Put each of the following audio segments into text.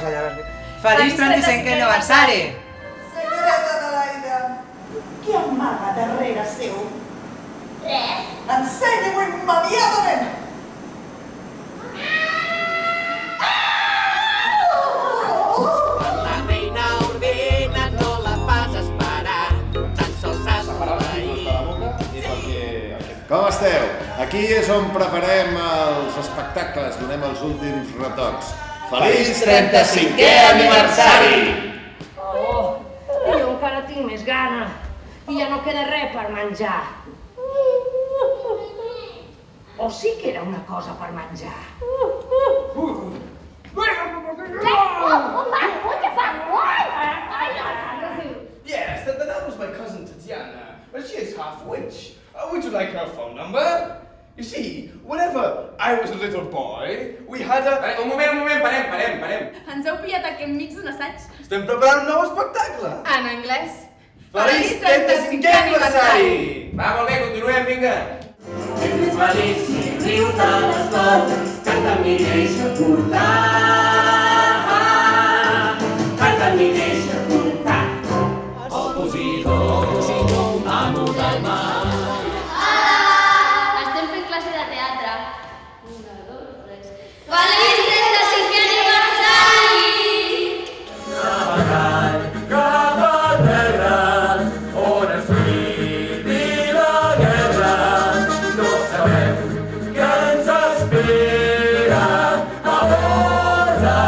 cosa allà. Feliç 35è aniversari! Senyoreta Adelaida, què amaga darrere seu? Res. Ensenyi-m'ho immediatament! La reina ordena, no la fas esperar, tan sols has Com esteu? Aquí és on preparem els espectacles, donem els últims retocs. Feliç 35è aniversari! Oh, jo encara tinc més gana i ja no queda res per menjar. O sí que era una cosa per menjar? Yes, that was my cousin Tatiana. Well, she is half witch. Would you like her phone number? You see, whenever I was a little boy, we had a... Un moment, parem. Ens heu pillat aquí enmig d'un assaig. Estem preparant un nou espectacle. En anglès. Feliç 35è aniversari! Va, molt bé, continuem, vinga. És més feliç si rius de les coses que també deixa portar. Que també deixa portar. Opositor, amo del mar. Estem fent classe de teatre. 1, 2, 3... Feliç 35è aniversari! Navegant cap a terra, on es prohibí la guerra, no sabem què ens espera a bord de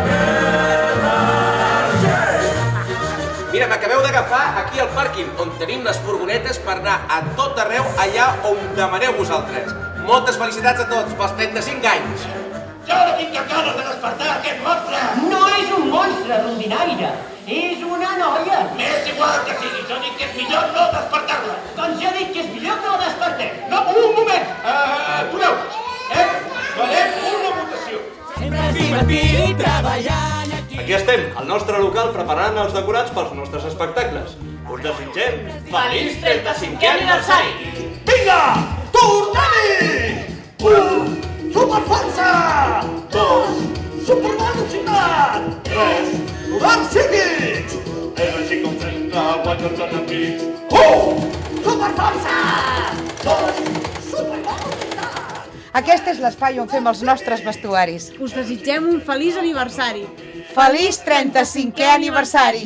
guerra. Mira, m'acabeu d'agafar aquí al pàrquing, on tenim les furgonetes per anar a tot arreu allà on demaneu vosaltres. Moltes felicitats a tots pels 35 anys. Jo no tinc cap ganes de despertar aquest monstre! No és un monstre rondinaire, és una noia. M'és igual que sigui, jo dic que és millor no despertar-la. Doncs jo dic que és millor que la despertem. No, un moment! Atureu-vos! Farem una votació. Sempre és divertit treballant aquí. Aquí estem, al nostre local, preparant els decorats pels nostres espectacles. Us desitgem feliç 35è aniversari! Vinga! Tornem-hi! 1. Superforça! 2. Supervelocitat! 3. Rodants psíquics! És així com sempre guanyo els enemics. 1. Superforça! 2. Supervelocitat! Aquest és l'espai on fem els nostres vestuaris. Us desitgem un feliç aniversari. Feliç 35è aniversari!